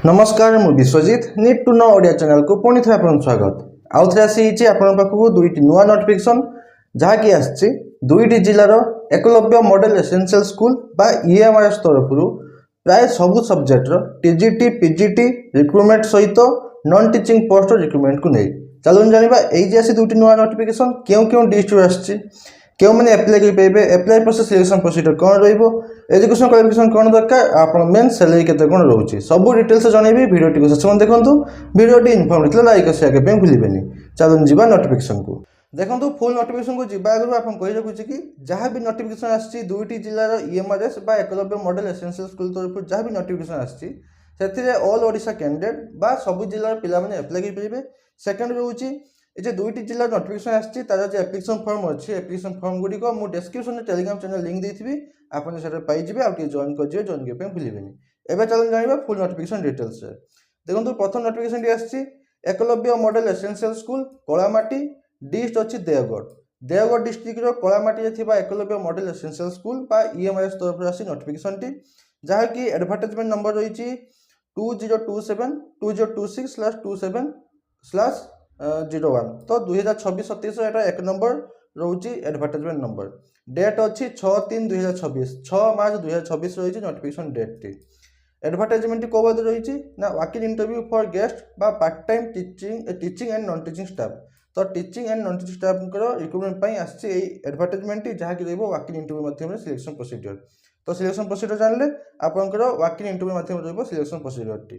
नमस्कार मु Biswajit need to know Odia channel को पुणी थे आपन स्वागत आउ थे आसी आपन पाखु दुईटी नुआ नोटिफिकेशन जहाँकि आसी दुईटी जिलार एकलव्य मॉडल एसेंशियल स्कूल बा ईएमआरएस तरफ प्राय सबु सब्जेक्टर टीजीटी पीजीटी रिक्रुटमेंट सहित नॉन टीचिंग पोस्ट रिक्रुटमेंट को नहीं चलो जाना ये दुईटी नुआ नोटिफिकेशन क्यों क्यों डिस्ट्रिक्ट आसी क्यों मैंने एप्लाई करेंगे एप्लाई प्रोसेस सिलेक्शन प्रोसीजर कौन रेजुकेशन क्वालिफिकेशन कौन दरकार आप मेन सैलरी केते कौन रोचे सब डिटेल्स जनइबी वीडियो शेष देखो वीडियो इनफर्मेटिव लाइक शेयर करने भूलें। चलो जी नोटिफिकेशन को देखो फुल नोटिफिकेशन को जी आगे आप कही रखुच्छे कि जहाँ भी नोटिफिकेशन आसी दुईटी जिलार ईएमआरएस बा एकलव्य मॉडल एसेंशियल स्कूल तरफ जहाँ भी नोटिफिकेशन आसी ऑल ओडिशा कैंडिडेट बा सब जिलार पिला एप्लाई करेंगे। सेकेंड रोचे ये दुईटी जिला नोटिफिकेशन आसी तार जो एप्लिकेशन फॉर्म अच्छी एप्लिकेशन फॉर्म गुड़िक मुझे डिस्क्रिप्शन में टेलीग्राम चैनल लिंक देती आपने पाइबे आगे जॉइन कर जॉइन करने भूलें। एवं चलो जाना फुल नोटिफिकेशन डिटेल्स देखो प्रथम नोटिफिकेशन आसी Eklavya model residential school Kalamati district अच्छी देवगढ़ डिस्ट्रिक्टर Kalamati Eklavya model residential school बा ईएमआरएस तरफ आसी नोटिफिकेशन टी जहाँकि एडवर्टाइजमेंट नंबर रही 2027/26/27/01 तो 2026-27 एटा एक नंबर रोची एडवर्टाइजमेंट नंबर डेट अच्छी 6/3/2026 6 मार्च 2026 रही नोटिफिकेशन डेट टी एडवर्टाइजमेंट कौ बदे रही ना वॉक-इन इंटरव्यू फॉर गेस्ट बा part time teaching and non teaching staff तो teaching and non teaching staff recruitment आसी एडवर्टाइजमेंट जहाँकि रही वॉक-इन इंटरव्यू माध्यम सिलेक्शन प्रोसीजर तो सिलेक्शन प्रोसीजर जानले आपंकर वॉक-इन इंटरव्यू माध्यम रही सिलेक्शन प्रोसीजर टी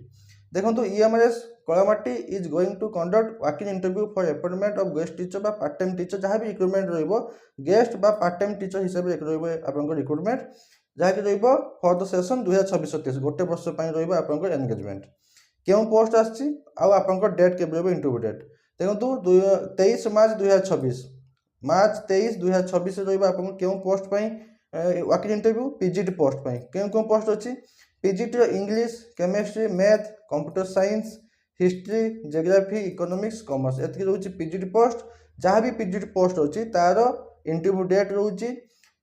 देखो EMRS Kalamati is going to conduct walk in interview for appointment of guest teacher बा पार्ट टाइम टीचर जहाँ भी रिक्रुटमेंट रही गेस्ट बा पार्ट टाइम टीचर हिसाब से रही आप रिक्रुटमेंट जहाँकि रही फॉर द सेशन 2026-27 गोटे वर्ष रही आप एंगेजमेंट क्यों पोस्ट आसी डेट के इंटरव्यू डेट देखो 23 मार्च 2026 मार्च 23 2026 रही आप क्यों post walk in interview PGT post क्यों क्यों पोस्ट अच्छी PGT English chemistry math computer science history geography economics commerce एति रोची पीजीटी पोस्ट जहाँ भी पीजीटी पोस्ट अच्छी तार इंटरव्यू डेट रोची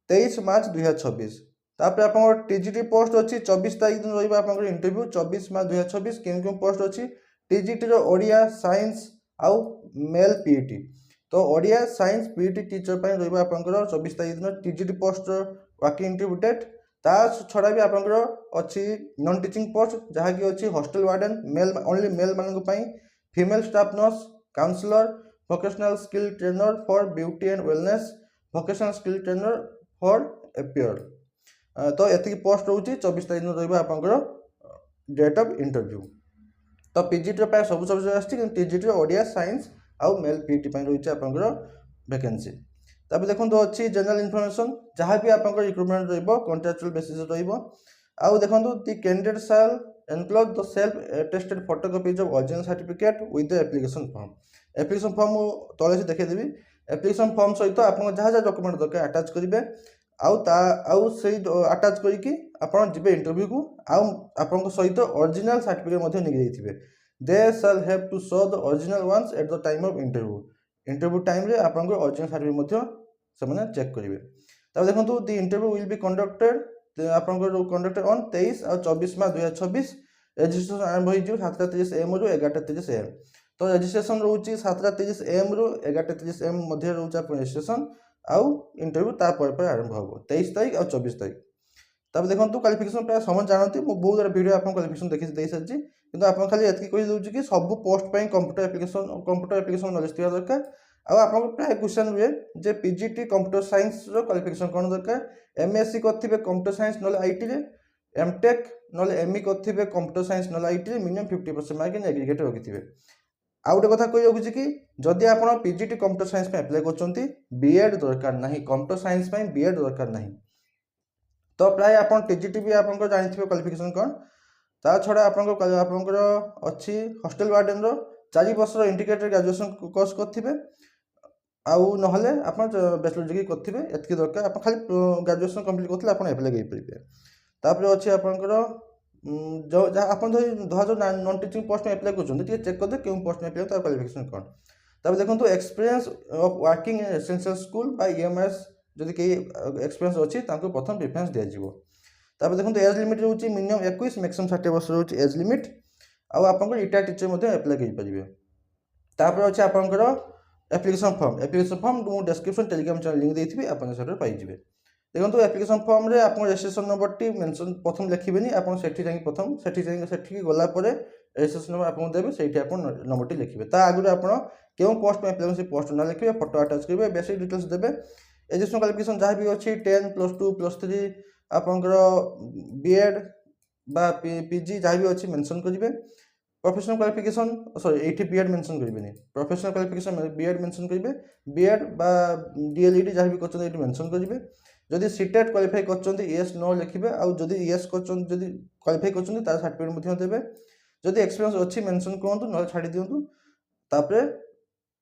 23 मार्च 2026 तापर आप टीजीटी पोस्ट अच्छी 24 तारीख दिन रही आप इंटरव्यू 24 मार्च 2026 क्यों क्यों पोस्ट अच्छी टीजीटी ओडिया साइंस आउ मेल पीईटी तो ओडिया साइंस पीईटी टीचर रही आप 24 तारीख दिन TGT post walk in interview date ता छड़ा भी आपंकर अच्छी नॉन टीचिंग पोस्ट जहाँकि अच्छी hostel warden male only male मानक female staff nurse counsellor vocational skill trainer for beauty and wellness vocational skill trainer for apparel तो ये पोस्ट रोचे 24 तारीख दिन रही आपंकर डेट ऑफ इंटरव्यू तो पीजीटी प्राय सब सब्जेक्ट आसी टीजीटी ओडिया साइंस आउ मेल पीईटी रही आपंकर वैकेंसी तब देखो अच्छी जनरल इनफॉरमेशन जहाँ भी आप रिक्रुटमेंट रॉन्ट्राक्चुअल बेसिस रहा देखो the candidate shall enclose the self attested photocopies of original certificate with the application form तले से देखदेवी एप्लिकेशन फॉर्म सहित आप जहाँ जहाँ डॉक्यूमेंट दरकार अटैच करेंगे से अटैच करके जी इंटरव्यू को आप सहित ओरिजिनल सर्टिफिकेट नहीं they shall have to show the original once at the time of interview time रे आप ओरिजिनल सर्टिफिकेट से चेक करेंगे तब देखो the interview will be conducted आप कंडक्टेड ऑन 23 और 24 मार्च 2026 रजिस्ट्रेशन आरंभ हो 7:30 AM रु 11:30 AM तो रजिस्ट्रेशन रोचे 7:30 AM रु 11:30 AM मध्य रोचे आप रजिस्ट्रेशन आउ इंटरव्यू तापर आरंभ हो 23 तारीख और 24 तारीख तब देखो क्वालिफिकेशन प्राय समझ जानते बहुत सारा वीडियो आप क्वालिफिकेशन देखी दे सारी कि आप खाली ये कही दूसरी कि सब पोस्ट कंप्यूटर एप्लिकेशन नॉलेज थी दरकार आप प्राय क्वेश्चन रुए जे पीजीटी कंप्यूटर साइंस क्वालिफिकेशन कौन दरकार एमएससी करेंगे कंप्यूटर साइंस ना आईटी एमटेक ना एमई करेंगे कंप्यूटर साइंस ना IT minimum 50% mark in aggregate रखिथे आउ गोटे कथा कही रखुच्छी कि जदि आप पीजीटी कंप्यूटर साइंस एप्लाई कर बीएड दरकार ना कंप्यूटर साइंस बीएड दरकार ना तो प्राय आप टीजीटी भी आप जानते क्वालिफिकेशन कौन ता छड़ा आपंकर अच्छी हॉस्टल वार्डन 4 वर्ष इंटीग्रेटेड ग्रेजुएशन कोर्स करेंगे आउ नहले आप बैचलर डिग्री करेंगे एतकी दरकार आप खाली ग्रेजुएशन कंप्लीट करते आप एप्लाई करेंगे तापर अच्छी आपंकर जो आप नॉन टीचिंग पोस्ट में एप्लाई कर चेक करदे क्यों पोस्ट में एप्लाई क्वालिफिकेशन कौन तब देखो experience of working in essential school बा ईएमआरएस जदि कई एक्सपीरियंस अच्छी प्रथम प्रिफरेंस दिज्व तब देखो एज लिमिट रोचे मिनिमम 21 मैक्सिमम 60 वर्ष रोचे एज लिमिट आउ आपंकर रिटायर्ड टीचर मध्य अप्लाई करेंगे। तापर अच्छे आपंकर एप्लिकेशन फॉर्म मुझे डिस्क्रिप्शन टेलीग्राम चैनल लिंक देती आप पाइबे। देखो एप्लिकेशन फॉर्म रे आप रजिस्ट्रेशन नंबर टी मेंशन प्रथम लिखे आप प्रथम से गलापर रजिस्ट्रेशन नंबर आपको देवे से नंबर टी लिखे। ता आगे आप क्यों पोस्ट में अप्लाई से पोस्ट ना लिखे फोटो अटाच करेंगे बेसिक डिटेल्स देवे एजुकेशन क्वालिफिकेशन जहाँ भी अच्छी 10 +2 +3 आपंकर बीएड बा पीजी जहाँ भी अच्छी मेंशन करेंगे। प्रोफेशनल क्वालिफिकेशन सॉरी ये बीएड मेंशन करेंगे प्रोफेशनल क्वालिफिकेशन बीएड मेंशन करेंगे बीएड बा डीएलईडी जहाँ भी कर मेंशन करेंगे। जदि सीटेट क्वालिफाई कर येस नो लिखे आउ जदि येस कर क्वालिफाई कर सर्टिफिकेट देवे जदि एक्सपीरियंस अच्छी मेंशन करूँ ना छाड़ी दिंतु तापर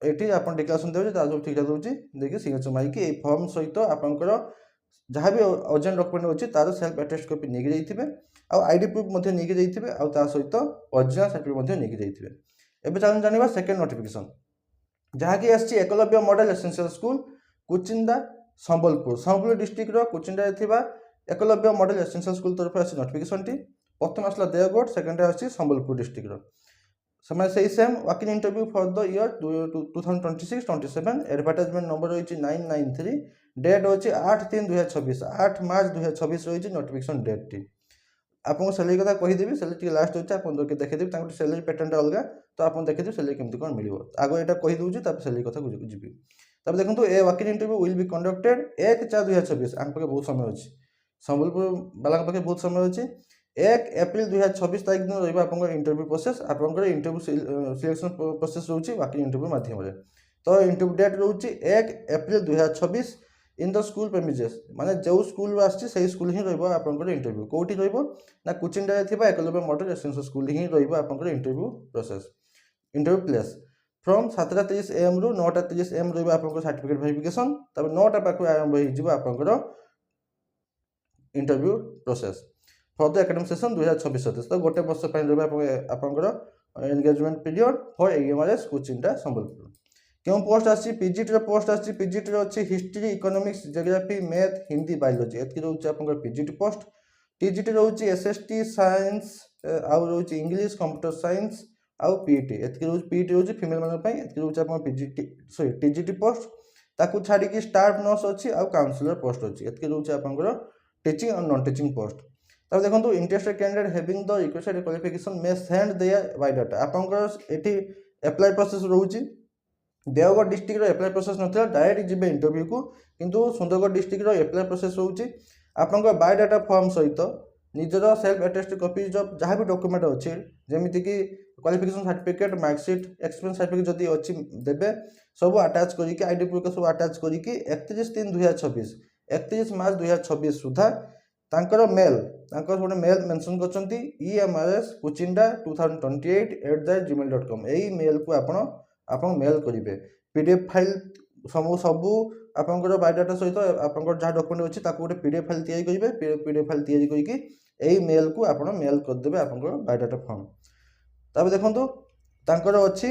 ये आप डिक्लेरेशन देवे सब ठीक ठाक होची देखिए सिग्नेचर मारिकी ये फॉर्म सहित आपंकर जहाँ भी अर्जेंट डॉक्यूमेंट अच्छी तार सेल्फ अटेस्ट कॉपी नहीं जाइए आउ आईडी प्रूफ नहीं जाइए आउ ता सहित ओरिजिनल सर्टिफिकेट नहीं जाइए। एबे चलूँ जानिबा सेकेंड नोटिफिकेशन जहाँकि आसी Eklavya model residential school Kuchinda Sambalpur district Kuchinda Eklavya model residential school तरफ आसी नोटिफिकेशन टी प्रथम आसला देवगढ़ सेकेंड आसी संबलपुर डिस्ट्रिक्ट समय से same walking interview for the year 2026-27 advertisement number रही 993 डेट अच्छी 8/3/2026 8 मार्च 2026 रही नोटिफिकेशन डेट टी आपको सैलरी कथा कहीदेवी सैलरी लास्ट अच्छे आप देखिदेवी सैलरी पैटर्न अलग तो आप देखिए सैलरी केमती कौन मिल आगे यहाँ कहीदे सैलरी कथा जी तब देखो a walk in interview will be conducted 1/4/2026 आम पाखे बहुत समय अच्छी संबलपुर बाला पाखे बहुत समय अच्छी 1 एप्रिल 2026 तारीख दिन रही आप इंटरव्यू प्रोसेस आप इंटरव्यू सिलेक्शन प्रोसेस रोचे वॉकिंग इंटरव्यू माध्यम तो इंटरव्यू डेट रोचे 1 एप्रिल 2026 इन द स्कूल प्रेमिजेस माने जो स्कूल आसी स्कूल ही आप इंटरव्यू कौटी ना Kuchinda Eklavya model residential school ही आप interview process interview place from 7:30 AM रु 9:30 AM रही आप सर्टिफिकेट वेरिफिकेशन तब 9टा पाखु आरंभ हो interview process for the academic session 2026-27 तो गोटे वर्ष रहा engagement period for EMRS Kuchinda Sambalpur. क्यों पोस्ट आसी पीजीटी पोस्ट आसी पीजीटी अच्छी history economics geography math Hindi biology एति रोचे आप पीजीटी पोस्ट टीजीटी रोचे एसएसटी साइंस आउ रोचे इंग्लिश कंप्यूटर साइंस आउ पीईटी एति रोचे पीईटी रोचे फीमेल मान पई एति रोचे आप पीजीटी सॉरी टीजीटी पोस्ट ताकू छाड़ी की स्टाफ नर्स अच्छी आउ काउंसलर पोस्ट अच्छी एति रोचे आप टीचिंग और नॉन टीचिंग पोस्ट। तब देखो interested candidate having the requested qualification may send their biodata आपंकर एटी अप्लाई प्रोसेस रोचे देवगढ़ डिस्ट्रिक्ट एप्लाई प्रोसेस ना डायरेक्ट जी इंटरव्यू को किंतु सुंदरगढ़ डिस्ट्रिक्ट एप्लाई प्रोसेस रोचे आपंकर बायोडाटा फॉर्म सहित निजर सेल्फ अटेस्ट कॉपी जहाँ भी डॉक्यूमेंट अच्छे जमीती कि qualification certificate marksheet experience certificate जदि अच्छी देवे सब अटाच करके आईडी प्रूफ सब अटाच करके 31/3/2026 31 मार्च 2026 सुधा तांकर मेल गोटे मेल मेंशन कर EMRS कुचिंडा 2028@gmail.com यही मेल को आप मेल करेंगे पीडीएफ फाइल सबू आपंकर बायोडाटा सहित आप जहाँ डॉक्यूमेंट अच्छी गोटे पीडीएफ फाइल तैयारी करेंगे पीडीएफ फाइल तैयारी करके यही मेल को आप मेल करदे आप बायोडाटा फॉर्म। तब देखो तांकर अच्छी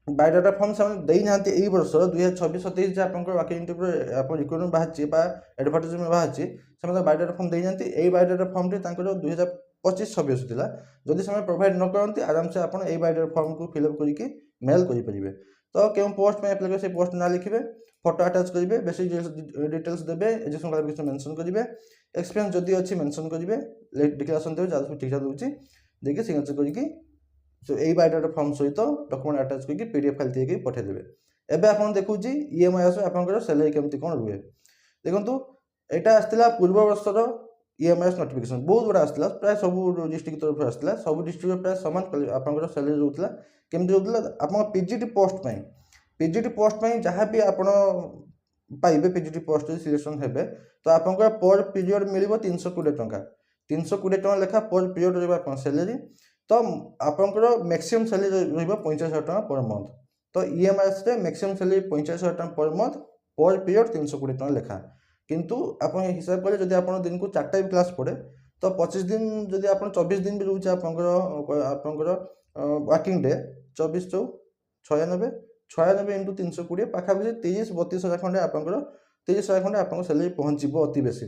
बायोडाटा फॉर्म से देना यही वर्ष 2026-27 जो आप वॉकिंग इंटरव्यू आप रिक्रूटमेंट बाहर एडवर्टाइजमेंट बाहर से बायोडाटा फॉर्म देना यही बायोडाटा फॉर्म टी 2025-26 था जदि से प्रोवाइड न करती आराम से आप बायोडाटा फॉर्म को फिलअप करके मेल करेंगे। तो क्यों पोस्ट में अप्लाई से पोस्ट ना लिखे फोटो अटाच करेंगे बेसिक डिटेल्स देवे एजुकेशन क्वालिफिकेशन मेंशन करेंगे एक्सपीरियंस जदि अच्छी मेंशन करेंगे डिक्लेरेशन देवे जहाँ ठीक ठाक दूसरी देखिए सिग्नेचर करके यही बायोडाटा फॉर्म सहित डॉक्यूमेंट अटाच करके पीडीएफ फाइल तैयारी पठेदेवे। एबे आपन देखुची ईएमआईएस आपनकर सैलरी केमती कोन रुए देखंतु एटा आस्तिला पूर्व वर्षर ईएमआईएस नोटिफिकेशन बहुत बड़ा आस्तिला प्राय सब डिस्ट्रिक्ट तरफ आस्तिला सब डिस्ट्रिक्ट प्राय समान आपनकर सैलरी रहउतला केमती रहउतला आपन पीजीटी पोस्ट पई जहाँ भी आपन पाइबे पीजीटी पोस्ट सिलेक्शन हेबे तो आपनकर पर पीरियड मिलिबो 320 टंका 320 टंका लेखा पर पीरियड रहबा आपन सैलरी तो आपंकर मैक्सिमम सैलरी रहा 45,000 टका पर मंथ तो ईएमआईएस रे मैक्सिमम सैलरी 45,000 टका पर मंथ पर पीरियड 320 टका लेखा किंतु आप हिसाब करें जब आप दिन को 4टा भी क्लास पड़े तो 25 दिन जब आप 24 दिन भी रोचे आपंकर वर्किंग डे 24 × 96 इंटू 320 पाखापाखि 30-32 हज़ार खंडे आपंकर 30,000 खंडे आप सैलरी पहुँचो अति बेसी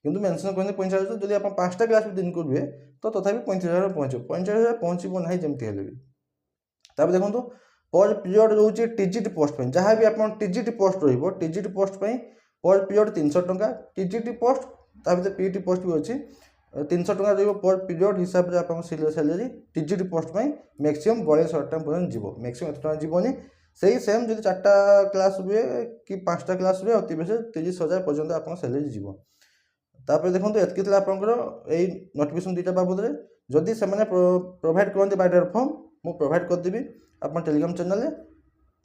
କିନ୍ତୁ ମେନସନ୍ କରନ୍ତି 45,000। ଯଦି ଆପଣ 5ଟା କ୍ଲାସ୍ ବି ଦିନକୁ ରୁହେ ତ ତଥାପି 35,000 ପହଞ୍ଚିବ। 45,000 ପହଞ୍ଚିବ ନାହିଁ ଯେମିତି ହେଲେ ବି। ତାପରେ ଦେଖନ୍ତୁ ପର୍ ପିରିୟଡ଼ ରହୁଛି ଟିଜିଟି ପୋଷ୍ଟ ପାଇଁ। ଯାହା ବି ଆପଣ ଟିଜିଟି ପୋଷ୍ଟ ରହିବ, ଟିଜିଟି ପୋଷ୍ଟ ପାଇଁ ପର୍ ପିରିୟଡ଼ 300 ଟଙ୍କା। ଟିଜିଟି ପୋଷ୍ଟ ତା ଭିତରେ ପିଇଟି ପୋଷ୍ଟ ବି ଅଛି, 300 ଟଙ୍କା ରହିବ ପର୍ ପିରିୟଡ଼ ହିସାବରେ ଆପଣଙ୍କ ସାଲାରୀ। ଟିଜିଟି ପୋଷ୍ଟ ପାଇଁ ମ୍ୟାକ୍ସିମମ୍ 42,000 ଟଙ୍କା ପର୍ଯ୍ୟନ୍ତ ଯିବ। ମ୍ୟାକ୍ସିମମ୍ ଏତେ ଟଙ୍କା ଯିବନି। ସେଇ ସେମ୍ ଯଦି 4ଟା କ୍ଲାସ୍ ରୁହେ କି 5ଟା କ୍ଲାସ୍ ରୁହେ ଅତି ବେଶୀ 30,000 ପର୍ଯ୍ୟନ୍ତ ଆପଣଙ୍କ ସାଲାରୀ ଯିବ। ତାପରେ ଦେଖନ୍ତୁ ଏତିକି ଥିଲା ଆପଣଙ୍କର ଏଇ ନୋଟିଫିକେସନ୍ 2ଟା ବାବଦରେ। ଯଦି ସେମାନେ ପ୍ରୋଭାଇଡ଼ କରନ୍ତି ବାୟୋଡାଟା ଫର୍ମ, ମୁଁ ପ୍ରୋଭାଇଡ଼ କରିଦେବି ଆପଣ ଟେଲିଗ୍ରାମ ଚ୍ୟାନେଲରେ।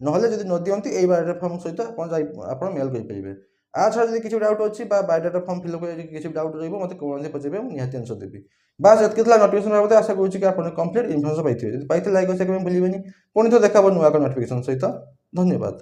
ନହେଲେ ଯଦି ନ ଦିଅନ୍ତି ଏଇ ବାୟୋଡାଟା ଫର୍ମ ସହିତ ଆପଣ ମେଲ୍ କରିପାରିବେ। ଆ ଛଡ଼ା ଯଦି କିଛି ଡାଉଟ୍ ଅଛି ବା ବାୟୋଡାଟା ଫର୍ମ ଫିଲ୍ଅପ୍ କରି କିଛି ଡାଉଟ୍ ରହିବ ମୋତେ କୌଣସି ପଚାରିବେ, ମୁଁ ନିହାତି ଆନ୍ସର୍ ଦେବି। ବାସ୍ ଏତିକି ଥିଲା ନୋଟିଫିକେସନ୍ ବାବଦରେ। ଆଶା କରୁଛି କି ଆପଣ କମ୍ପ୍ଲିଟ୍ ଇନଫର୍ମେସନ୍ ପାଇଥିବେ। ଯଦି ପାଇଥିଲେ ଲାଇକ୍ ସେକେଣ୍ଡ ଭୁଲିବେନି। ପୁଣି ଥରେ ଦେଖା ହେବ ନୂଆ ଏକ ନୋଟିଫିକେସନ୍ ସହିତ। ଧନ୍ୟବାଦ।